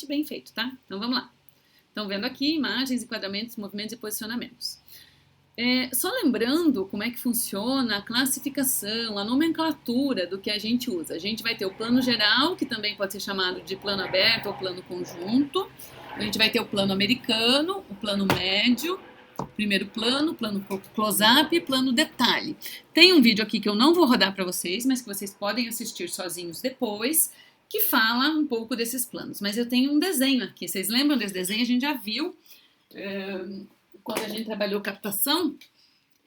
bem feito, tá? Então vamos lá. Estão vendo aqui imagens, enquadramentos, movimentos e posicionamentos. Só lembrando como é que funciona a classificação, a nomenclatura do que a gente usa. A gente vai ter o plano geral, que também pode ser chamado de plano aberto ou plano conjunto. A gente vai ter o plano americano, o plano médio, primeiro plano close-up e plano detalhe. Tem um vídeo aqui que eu não vou rodar para vocês, mas que vocês podem assistir sozinhos depois, que fala um pouco desses planos. Mas eu tenho um desenho aqui. Vocês lembram desse desenho? A gente já viu quando a gente trabalhou captação.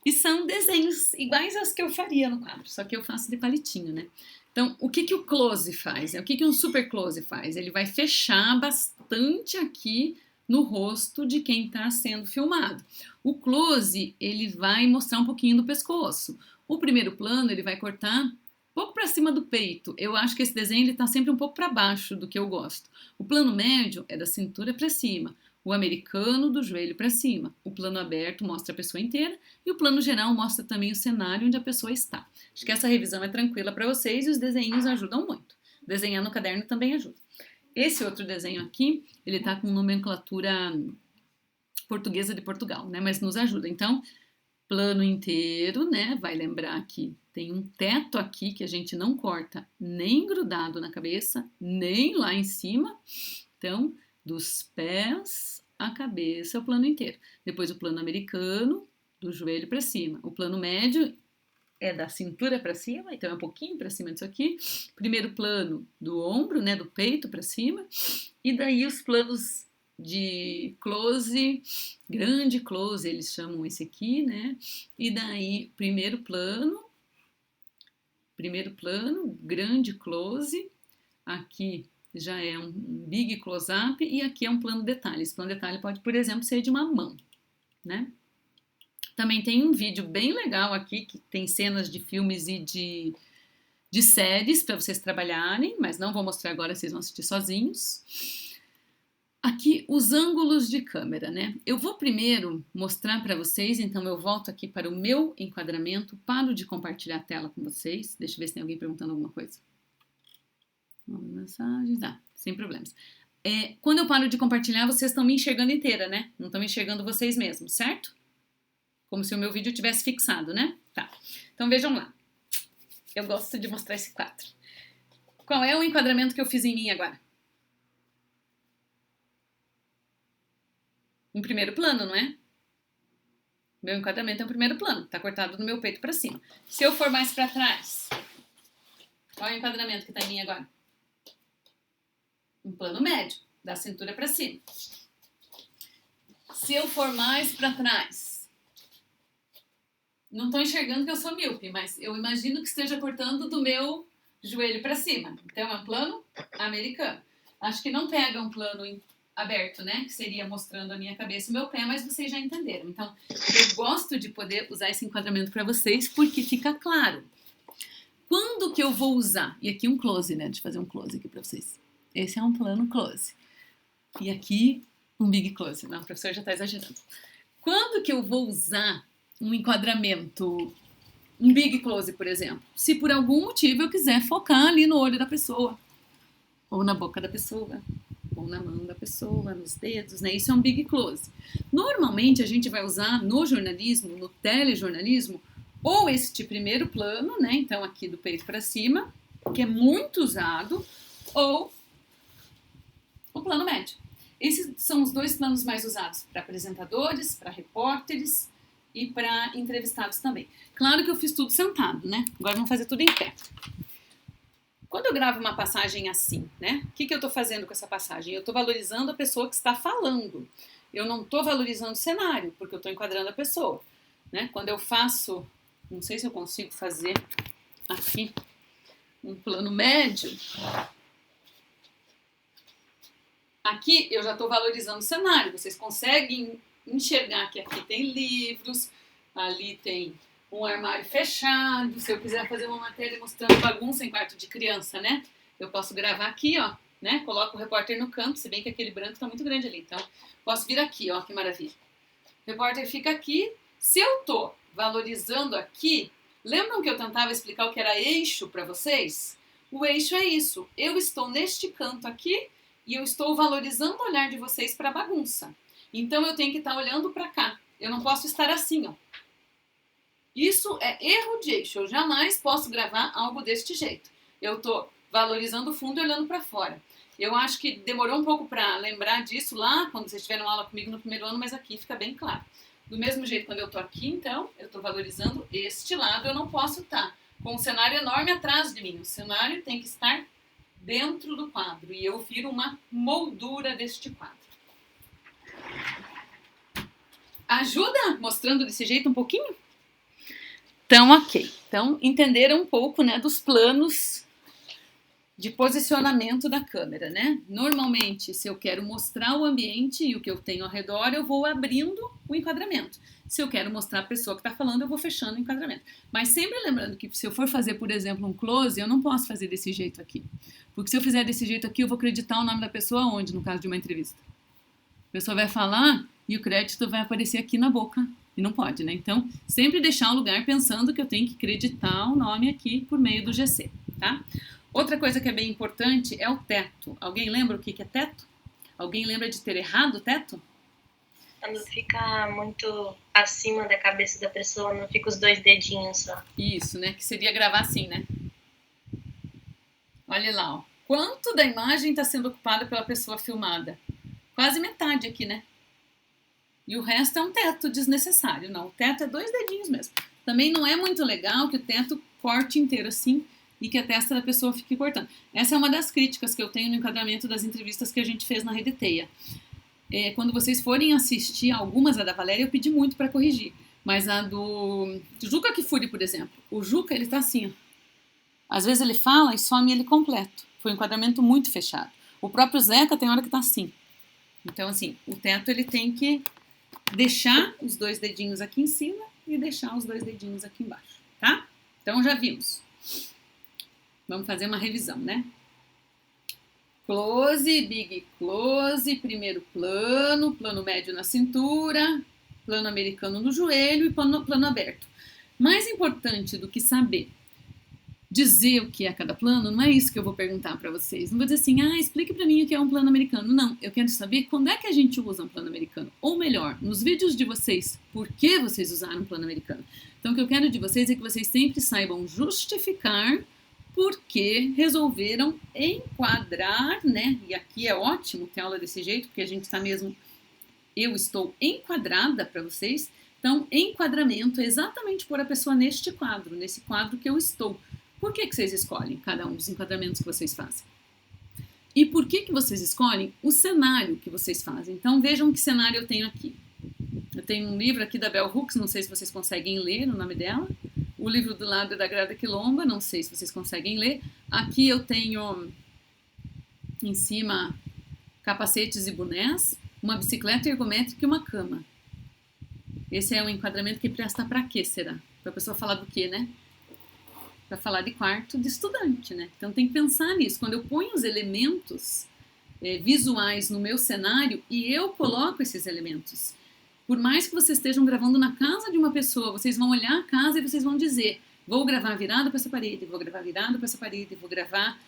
E são desenhos iguais aos que eu faria no quadro, só que eu faço de palitinho, né? Então, o que o close faz? O que um super close faz? Ele vai fechar bastante aqui no rosto de quem está sendo filmado. O close, ele vai mostrar um pouquinho do pescoço. O primeiro plano, ele vai cortar um pouco para cima do peito. Eu acho que esse desenho está sempre um pouco para baixo do que eu gosto. O plano médio é da cintura para cima. O americano do joelho para cima. O plano aberto mostra a pessoa inteira e o plano geral mostra também o cenário onde a pessoa está. Acho que essa revisão é tranquila para vocês e os desenhos ajudam muito. Desenhar no caderno também ajuda. Esse outro desenho aqui, ele está com nomenclatura portuguesa de Portugal, né? Mas nos ajuda. Então, plano inteiro, né? Vai lembrar que tem um teto aqui que a gente não corta nem grudado na cabeça, nem lá em cima. Então, dos pés à cabeça é o plano inteiro. Depois o plano americano, do joelho para cima. O plano médio é da cintura para cima, então é um pouquinho para cima disso aqui. Primeiro plano do ombro, né, do peito para cima. E daí os planos de close, grande close, eles chamam esse aqui, né? E daí primeiro plano, grande close, aqui já é um big close-up e aqui é um plano detalhe. Esse plano detalhe pode, por exemplo, ser de uma mão, né? Também tem um vídeo bem legal aqui, que tem cenas de filmes e de séries para vocês trabalharem, mas não vou mostrar agora, vocês vão assistir sozinhos. Aqui, os ângulos de câmera, né? Eu vou primeiro mostrar para vocês, então eu volto aqui para o meu enquadramento, paro de compartilhar a tela com vocês. Deixa eu ver se tem alguém perguntando alguma coisa. Mensagens, sem problemas. Quando eu paro de compartilhar, vocês estão me enxergando inteira, né? Não estão me enxergando vocês mesmos, certo? Como se o meu vídeo tivesse fixado, né? Tá. Então vejam lá. Eu gosto de mostrar esse quadro. Qual é o enquadramento que eu fiz em mim agora? Um primeiro plano, não é? Meu enquadramento é um primeiro plano. Tá cortado do meu peito para cima. Se eu for mais para trás, qual é o enquadramento que tá em mim agora? Um plano médio, da cintura para cima. Se eu for mais para trás, não estou enxergando que eu sou míope, mas eu imagino que esteja cortando do meu joelho para cima. Então é um plano americano. Acho que não pega um plano aberto, né? Que seria mostrando a minha cabeça e o meu pé, mas vocês já entenderam. Então eu gosto de poder usar esse enquadramento para vocês porque fica claro. Quando que eu vou usar? E aqui um close, né? Deixa eu fazer um close aqui para vocês. Esse é um plano close. E aqui, um big close. Não, o professor já está exagerando. Quando que eu vou usar um enquadramento, um big close, por exemplo? Se por algum motivo eu quiser focar ali no olho da pessoa, ou na boca da pessoa, ou na mão da pessoa, nos dedos, né? Isso é um big close. Normalmente a gente vai usar no jornalismo, no telejornalismo, ou este primeiro plano, né? Então aqui do peito para cima, que é muito usado, ou o plano médio. Esses são os dois planos mais usados para apresentadores, para repórteres e para entrevistados também. Claro que eu fiz tudo sentado, né? Agora vamos fazer tudo em pé. Quando eu gravo uma passagem assim, né? O que eu estou fazendo com essa passagem? Eu estou valorizando a pessoa que está falando. Eu não estou valorizando o cenário, porque eu estou enquadrando a pessoa, né? Quando eu faço, não sei se eu consigo fazer aqui um plano médio. Aqui eu já estou valorizando o cenário. Vocês conseguem enxergar que aqui tem livros, ali tem um armário fechado. Se eu quiser fazer uma matéria mostrando bagunça em quarto de criança, né? Eu posso gravar aqui, ó, né? Coloco o repórter no canto, se bem que aquele branco está muito grande ali. Então, posso vir aqui, ó, que maravilha. O repórter fica aqui. Se eu estou valorizando aqui, lembram que eu tentava explicar o que era eixo para vocês? O eixo é isso. Eu estou neste canto aqui e eu estou valorizando o olhar de vocês para a bagunça. Então eu tenho que estar olhando para cá. Eu não posso estar assim, ó. Isso é erro de eixo. Eu jamais posso gravar algo deste jeito. Eu estou valorizando o fundo e olhando para fora. Eu acho que demorou um pouco para lembrar disso lá, quando vocês tiveram aula comigo no primeiro ano, mas aqui fica bem claro. Do mesmo jeito, quando eu estou aqui, então, eu estou valorizando este lado. Eu não posso estar com um cenário enorme atrás de mim. O cenário tem que estar dentro do quadro. E eu viro uma moldura deste quadro. Ajuda? Mostrando desse jeito um pouquinho? Então, ok. Então, entenderam um pouco, né, dos planos de posicionamento da câmera, né? Normalmente, se eu quero mostrar o ambiente e o que eu tenho ao redor, eu vou abrindo o enquadramento. Se eu quero mostrar a pessoa que está falando, eu vou fechando o enquadramento. Mas sempre lembrando que se eu for fazer, por exemplo, um close, eu não posso fazer desse jeito aqui. Porque se eu fizer desse jeito aqui, eu vou acreditar o nome da pessoa onde, no caso de uma entrevista? A pessoa vai falar e o crédito vai aparecer aqui na boca. E não pode, né? Então, sempre deixar o lugar pensando que eu tenho que acreditar o nome aqui por meio do GC, tá? Outra coisa que é bem importante é o teto. Alguém lembra o que é teto? Alguém lembra de ter errado o teto? Quando fica muito acima da cabeça da pessoa, não fica os 2 dedinhos só. Isso, né? Que seria gravar assim, né? Olha lá, ó. Quanto da imagem está sendo ocupada pela pessoa filmada? Quase metade aqui, né? E o resto é um teto desnecessário. Não, o teto é 2 dedinhos mesmo. Também não é muito legal que o teto corte inteiro assim e que a testa da pessoa fique cortando. Essa é uma das críticas que eu tenho no enquadramento das entrevistas que a gente fez na Rede Teia. Quando vocês forem assistir algumas, a da Valéria eu pedi muito para corrigir. Mas a do Juca Kfouri, por exemplo. O Juca, ele tá assim, ó. Às vezes ele fala e some ele completo. Foi um enquadramento muito fechado. O próprio Zeca tem hora que tá assim. Então, assim, o teto ele tem que deixar os 2 dedinhos aqui em cima e deixar os 2 dedinhos aqui embaixo, tá? Então, já vimos. Vamos fazer uma revisão, né? Close, big close, primeiro plano, plano médio na cintura, plano americano no joelho e plano aberto. Mais importante do que saber dizer o que é cada plano, não é isso que eu vou perguntar para vocês. Não vou dizer assim, explique para mim o que é um plano americano. Não, eu quero saber quando é que a gente usa um plano americano. Ou melhor, nos vídeos de vocês, por que vocês usaram um plano americano. Então, o que eu quero de vocês é que vocês sempre saibam justificar por que resolveram enquadrar, né? E aqui é ótimo ter aula desse jeito, porque a gente está mesmo... Eu estou enquadrada para vocês. Então, enquadramento é exatamente pôr a pessoa neste quadro, nesse quadro que eu estou. Por que vocês escolhem cada um dos enquadramentos que vocês fazem? E por que vocês escolhem o cenário que vocês fazem? Então, vejam que cenário eu tenho aqui. Eu tenho um livro aqui da Bell Hooks, não sei se vocês conseguem ler o nome dela. O livro do lado é da Grada Quilomba, não sei se vocês conseguem ler. Aqui eu tenho em cima capacetes e bonés, uma bicicleta ergométrica e uma cama. Esse é um enquadramento que presta para quê, será? Para a pessoa falar do quê, né? Para falar de quarto de estudante, né? Então tem que pensar nisso. Quando eu ponho os elementos visuais no meu cenário e eu coloco esses elementos, por mais que vocês estejam gravando na casa de uma pessoa, vocês vão olhar a casa e vocês vão dizer, vou gravar virado para essa parede, vou gravar virado para essa parede, vou gravar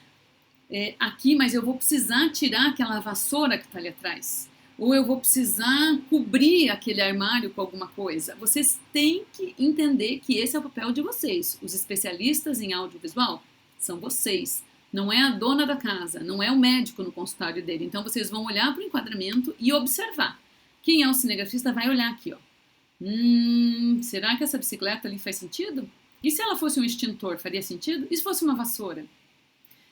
aqui, mas eu vou precisar tirar aquela vassoura que está ali atrás. Ou eu vou precisar cobrir aquele armário com alguma coisa. Vocês têm que entender que esse é o papel de vocês. Os especialistas em audiovisual são vocês. Não é a dona da casa, não é o médico no consultório dele. Então vocês vão olhar para o enquadramento e observar. Quem é o cinegrafista vai olhar aqui, ó. Será que essa bicicleta ali faz sentido? E se ela fosse um extintor, faria sentido? E se fosse uma vassoura?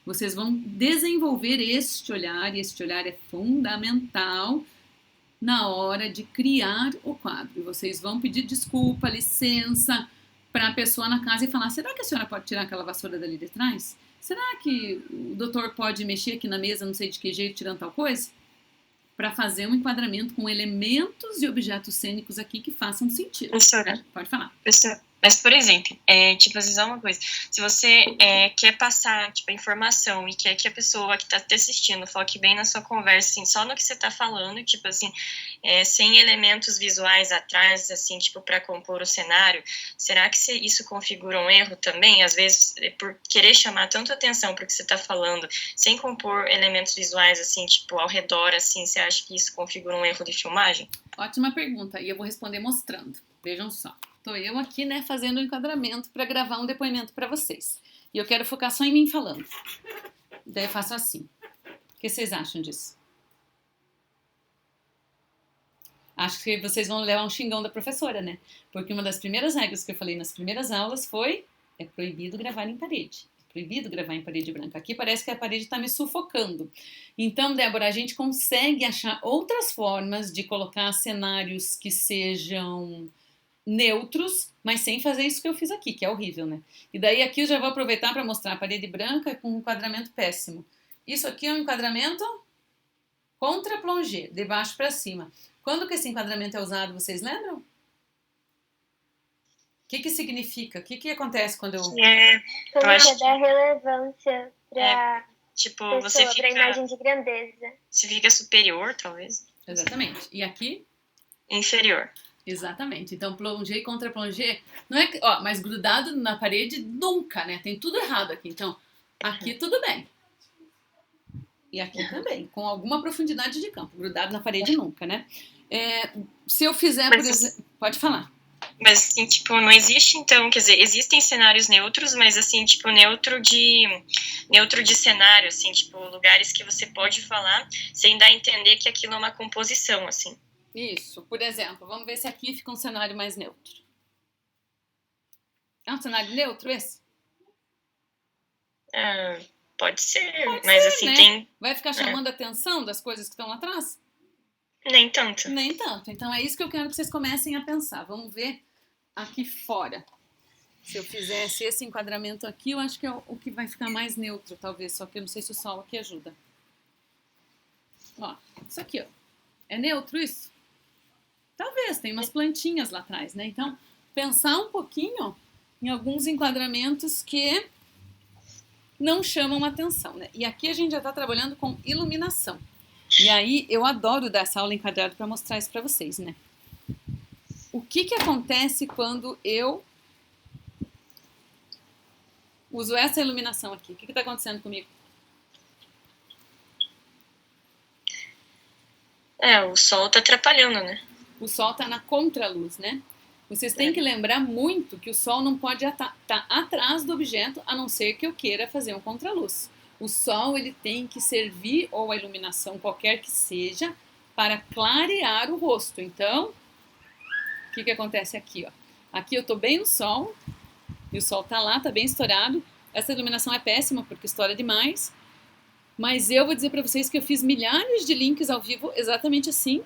Vocês vão desenvolver este olhar, e este olhar é fundamental na hora de criar o quadro. E vocês vão pedir desculpa, licença para a pessoa na casa e falar, será que a senhora pode tirar aquela vassoura dali de trás? Será que o doutor pode mexer aqui na mesa, não sei de que jeito, tirando tal coisa? Para fazer um enquadramento com elementos e objetos cênicos aqui que façam sentido. Professora, pode falar. Mas, por exemplo, tipo, às vezes é uma coisa, se você quer passar, tipo, a informação e quer que a pessoa que tá te assistindo foque bem na sua conversa, assim, só no que você tá falando, tipo, assim, sem elementos visuais atrás, assim, tipo, para compor o cenário, será que isso configura um erro também? Às vezes, por querer chamar tanto atenção pro que você tá falando, sem compor elementos visuais, assim, tipo, ao redor, assim, você acha que isso configura um erro de filmagem? Ótima pergunta, e eu vou responder mostrando. Vejam só. Tô eu aqui, né, fazendo o enquadramento para gravar um depoimento para vocês. E eu quero focar só em mim falando. Daí eu faço assim. O que vocês acham disso? Acho que vocês vão levar um xingão da professora, né? Porque uma das primeiras regras que eu falei nas primeiras aulas foi: é proibido gravar em parede. É proibido gravar em parede branca. Aqui parece que a parede está me sufocando. Então, Débora, a gente consegue achar outras formas de colocar cenários que sejam neutros, mas sem fazer isso que eu fiz aqui, que é horrível, né? E daí aqui eu já vou aproveitar para mostrar a parede branca com um enquadramento péssimo. Isso aqui é um enquadramento contra-plongé, de baixo para cima. Quando que esse enquadramento é usado, vocês lembram? O que significa? O que acontece quando eu... Como que dá relevância para tipo, pessoa, você fica... para imagem de grandeza. Você fica superior, talvez. Exatamente. E aqui? Inferior. Exatamente. Então, plongé contra plongé, não é que, ó, mas grudado na parede nunca, né? Tem tudo errado aqui. Então, aqui tudo bem. E aqui também, com alguma profundidade de campo. Grudado na parede nunca, né? Se eu fizer, por exemplo... Pode falar. Mas, assim, tipo, não existe, então, quer dizer, existem cenários neutros, mas, assim, tipo, neutro de cenário, assim, tipo, lugares que você pode falar sem dar a entender que aquilo é uma composição, assim. Isso, por exemplo, vamos ver se aqui fica um cenário mais neutro. É um cenário neutro esse? Pode ser, pode mas ser, assim, né? tem... Vai ficar chamando a atenção das coisas que estão lá atrás? Nem tanto. Nem tanto. Então é isso que eu quero que vocês comecem a pensar. Vamos ver aqui fora. Se eu fizesse esse enquadramento aqui, eu acho que é o que vai ficar mais neutro, talvez. Só que eu não sei se o sol aqui ajuda. Ó, isso aqui, ó. É neutro isso? Talvez, tem umas plantinhas lá atrás, né? Então, pensar um pouquinho em alguns enquadramentos que não chamam atenção, né? E aqui a gente já está trabalhando com iluminação. E aí, eu adoro dar essa aula enquadrada para mostrar isso para vocês, né? O que acontece quando eu uso essa iluminação aqui? O que está acontecendo comigo? O sol está atrapalhando, né? O sol está na contraluz, né? Vocês têm que lembrar muito que o sol não pode estar atrás do objeto, a não ser que eu queira fazer um contraluz. O sol ele tem que servir, ou a iluminação qualquer que seja, para clarear o rosto. Então, o que acontece aqui? Ó? Aqui eu estou bem no sol, e o sol está lá, está bem estourado. Essa iluminação é péssima, porque estoura demais. Mas eu vou dizer para vocês que eu fiz milhares de links ao vivo exatamente assim,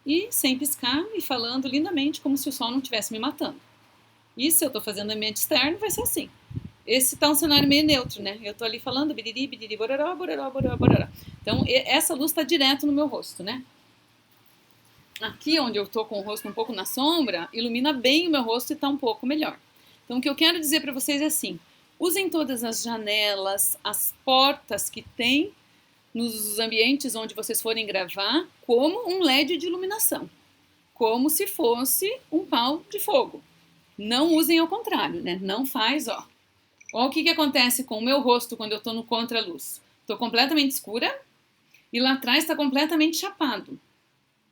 e sem piscar e falando lindamente como se o sol não estivesse me matando. E se eu estou fazendo ambiente externo, vai ser assim. Esse tá um cenário meio neutro, né? Eu tô ali falando biriri, biriri, bororó, bororó, bororó, bororó. Então, essa luz está direto no meu rosto, né? Aqui, onde eu tô com o rosto um pouco na sombra, ilumina bem o meu rosto e tá um pouco melhor. Então, o que eu quero dizer para vocês é assim, usem todas as janelas, as portas que tem nos ambientes onde vocês forem gravar como um LED de iluminação, como se fosse um pau de fogo. Não usem ao contrário, né? Não faz, ó. Olha o que acontece com o meu rosto quando eu estou no contraluz. Estou completamente escura e lá atrás está completamente chapado.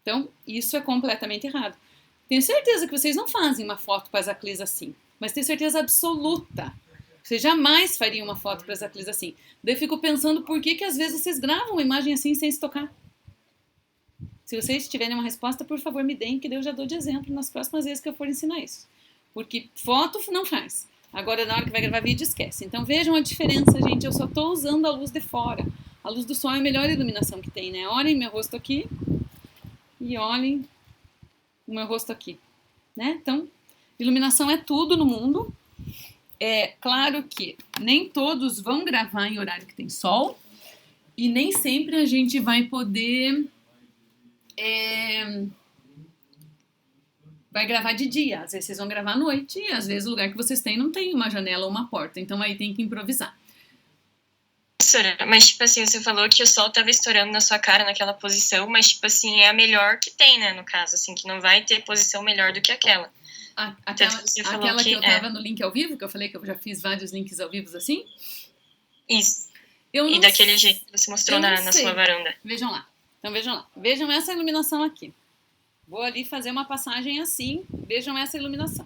Então, isso é completamente errado. Tenho certeza que vocês não fazem uma foto para Zaclis assim, mas tenho certeza absoluta. Vocês jamais fariam uma foto para Zaclis assim. Daí eu fico pensando por que às vezes vocês gravam uma imagem assim sem se tocar. Se vocês tiverem uma resposta, por favor, me deem, que eu já dou de exemplo nas próximas vezes que eu for ensinar isso. Porque foto não faz. Agora, na hora que vai gravar vídeo, esquece. Então, vejam a diferença, gente. Eu só estou usando a luz de fora. A luz do sol é a melhor iluminação que tem, né? Olhem meu rosto aqui e olhem o meu rosto aqui, né? Então, iluminação é tudo no mundo. É claro que nem todos vão gravar em horário que tem sol e nem sempre a gente vai poder vai gravar de dia, às vezes vocês vão gravar à noite, e às vezes o lugar que vocês têm não tem uma janela ou uma porta, então aí tem que improvisar. Professora, mas, tipo assim, você falou que o sol tava estourando na sua cara naquela posição, mas, tipo assim, é a melhor que tem, né, no caso, assim, que não vai ter posição melhor do que aquela. Aquela que eu tava no link ao vivo, que eu falei que eu já fiz vários links ao vivo assim? Isso. E daquele jeito que você mostrou na sua varanda. Vejam lá. Então, vejam lá. Vejam essa iluminação aqui. Vou ali fazer uma passagem assim. Vejam essa iluminação.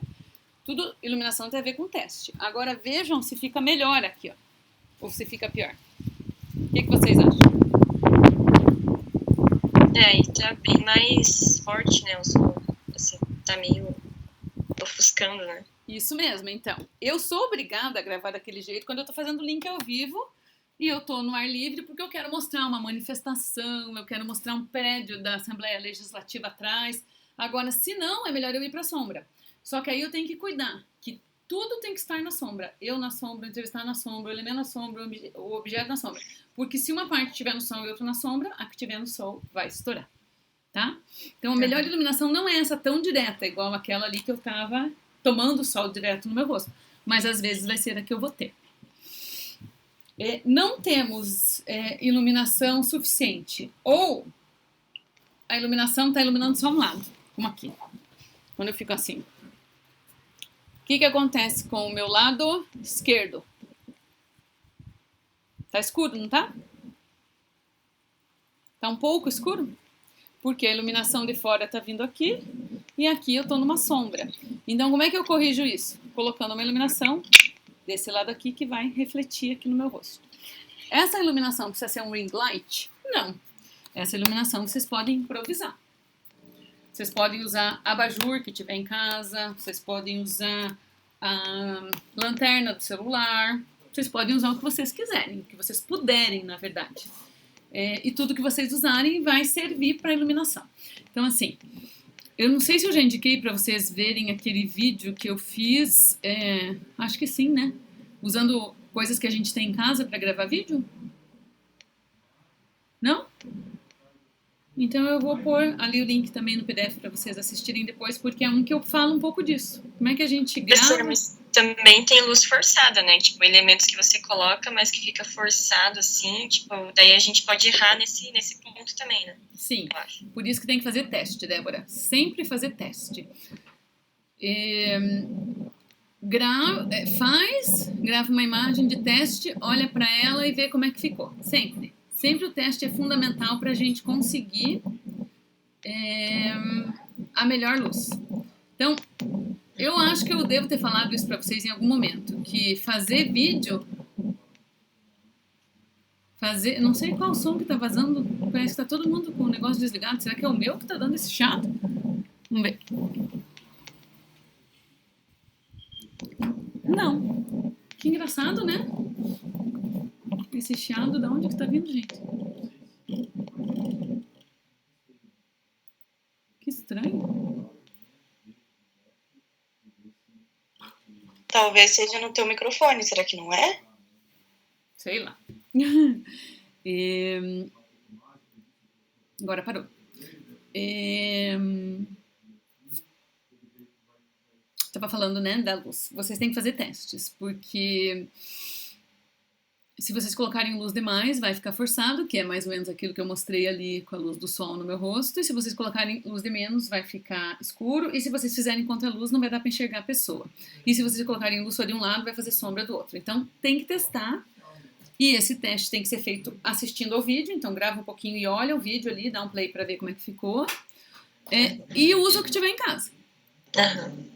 Tudo iluminação tem a ver com teste. Agora, vejam se fica melhor aqui, ó. Ou se fica pior. O que vocês acham? E tá bem mais forte, né, o som. Assim, tá meio ofuscando, né? Isso mesmo, então. Eu sou obrigada a gravar daquele jeito quando eu tô fazendo link ao vivo e eu tô no ar livre porque eu quero mostrar uma manifestação, eu quero mostrar um prédio da Assembleia Legislativa atrás. Agora, se não, é melhor eu ir pra sombra. Só que aí eu tenho que cuidar que tudo tem que estar na sombra. Eu na sombra, o entrevistado na sombra, o elemento na sombra, o objeto na sombra. Porque se uma parte estiver no sol e outra na sombra, a que estiver no sol vai estourar. Tá? Então a melhor iluminação não é essa tão direta, igual aquela ali que eu tava tomando sol direto no meu rosto. Mas às vezes vai ser a que eu vou ter. Não temos iluminação suficiente. Ou a iluminação está iluminando só um lado, como aqui. Quando eu fico assim. O que acontece com o meu lado esquerdo? Tá escuro, não tá? Tá um pouco escuro? Porque a iluminação de fora está vindo aqui e aqui eu estou numa sombra. Então, como é que eu corrijo isso? Colocando uma iluminação desse lado aqui que vai refletir aqui no meu rosto. Essa iluminação precisa ser um ring light? Não. Essa iluminação vocês podem improvisar. Vocês podem usar abajur que tiver em casa, vocês podem usar a lanterna do celular, vocês podem usar o que vocês quiserem, o que vocês puderem, na verdade. E tudo que vocês usarem vai servir para iluminação. Então, assim, eu não sei se eu já indiquei para vocês verem aquele vídeo que eu fiz, acho que sim, né? Usando coisas que a gente tem em casa para gravar vídeo? Não? Então eu vou pôr ali o link também no PDF para vocês assistirem depois, porque é um que eu falo um pouco disso. Como é que a gente grava? Mas também tem luz forçada, né? Tipo, elementos que você coloca, mas que fica forçado, assim, tipo, daí a gente pode errar nesse ponto também, né? Sim, por isso que tem que fazer teste, Débora. Sempre fazer teste. Grava uma imagem de teste, olha para ela e vê como é que ficou. Sempre. Sempre o teste é fundamental para a gente conseguir a melhor luz. Então, eu acho que eu devo ter falado isso para vocês em algum momento, que fazer vídeo... Não sei qual som que tá vazando, parece que tá todo mundo com o negócio desligado. Será que é o meu que tá dando esse chiado? Vamos ver. Não. Que engraçado, né? Esse chiado, de onde que tá vindo, gente? Que estranho. Talvez seja no teu microfone, será que não é? Sei lá. Agora parou. Estava falando, né, da luz. Vocês têm que fazer testes, porque se vocês colocarem luz demais, vai ficar forçado, que é mais ou menos aquilo que eu mostrei ali com a luz do sol no meu rosto. E se vocês colocarem luz de menos, vai ficar escuro. E se vocês fizerem contra a luz, não vai dar para enxergar a pessoa. E se vocês colocarem luz só de um lado, vai fazer sombra do outro. Então, tem que testar. E esse teste tem que ser feito assistindo ao vídeo. Então, grava um pouquinho e olha o vídeo ali, dá um play para ver como é que ficou. E usa o que tiver em casa.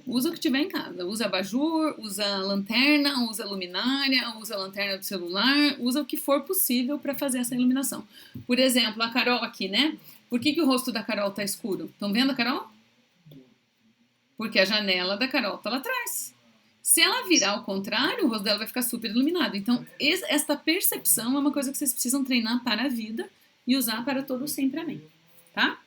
Usa o que tiver em casa. Usa abajur, usa lanterna, usa luminária, usa lanterna do celular, usa o que for possível para fazer essa iluminação. Por exemplo, a Carol aqui, né? Por que o rosto da Carol tá escuro? Estão vendo a Carol? Porque a janela da Carol tá lá atrás. Se ela virar ao contrário, o rosto dela vai ficar super iluminado. Então, esta percepção é uma coisa que vocês precisam treinar para a vida e usar para todo sempre, amém. Tá?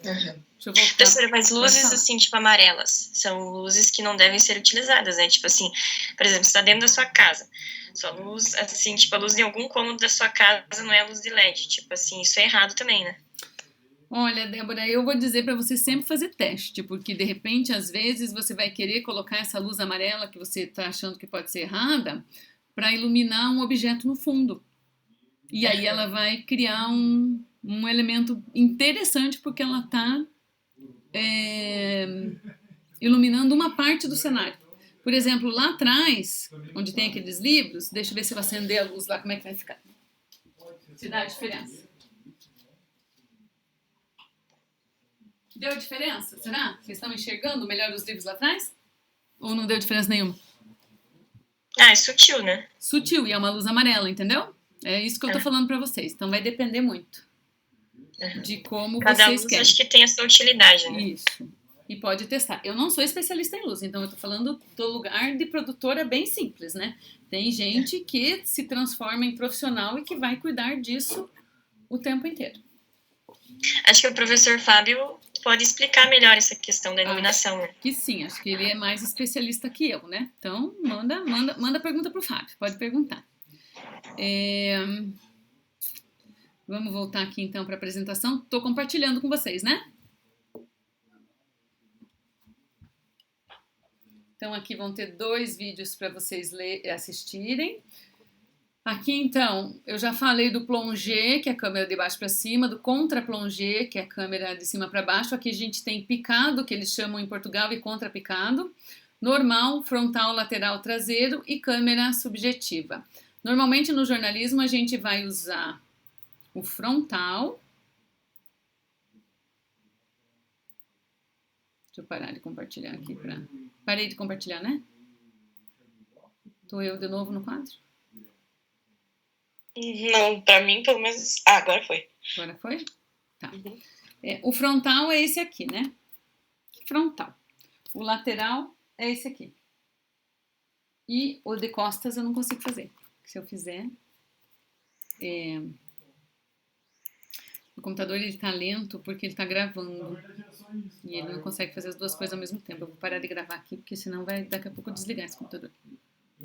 Deixa eu voltar. Mas luzes, assim, tipo, amarelas, são luzes que não devem ser utilizadas, né? Tipo assim, por exemplo, você tá dentro da sua casa, sua luz, assim, tipo, a luz de algum cômodo da sua casa não é a luz de LED. Tipo assim, isso é errado também, né? Olha, Débora, eu vou dizer para você sempre fazer teste, porque de repente, às vezes, você vai querer colocar essa luz amarela que você está achando que pode ser errada para iluminar um objeto no fundo. E aí ela vai criar um elemento interessante porque ela está iluminando uma parte do cenário. Por exemplo, lá atrás, onde tem aqueles livros, deixa eu ver se eu acender a luz lá, como é que vai ficar. Se dá a diferença. Deu diferença? Será? Vocês estão enxergando melhor os livros lá atrás? Ou não deu diferença nenhuma? Ah, é sutil, né? Sutil, e é uma luz amarela, entendeu? É isso que eu tô falando pra vocês. Então vai depender muito de como Cada vocês luz querem. acho que tem a sua utilidade, né? Isso. E pode testar. Eu não sou especialista em luz, então eu tô falando do lugar de produtora bem simples, né? Tem gente que se transforma em profissional e que vai cuidar disso o tempo inteiro. Acho que o professor Fábio pode explicar melhor essa questão da iluminação, né? Que sim, acho que ele é mais especialista que eu, né? Então, manda pergunta pro Fábio, pode perguntar. Vamos voltar aqui então para a apresentação. Estou compartilhando com vocês, né? Então, aqui vão ter 2 vídeos para vocês assistirem. Aqui, então, eu já falei do plongé, que é a câmera de baixo para cima, do contra-plongé, que é a câmera de cima para baixo. Aqui a gente tem picado, que eles chamam em Portugal, e contra-picado. Normal, frontal, lateral, traseiro e câmera subjetiva. Normalmente, no jornalismo, a gente vai usar o frontal. Deixa eu parar de compartilhar aqui. Parei de compartilhar, né? Tô eu de novo no quadro? Não, pra mim, pelo menos... Ah, agora foi. Agora foi? Tá. O frontal é esse aqui, né? Frontal. O lateral é esse aqui. E o de costas eu não consigo fazer. Se eu fizer... O computador ele tá lento porque ele tá gravando. E ele não consegue fazer as duas coisas ao mesmo tempo. Eu vou parar de gravar aqui, porque senão vai daqui a pouco desligar esse computador.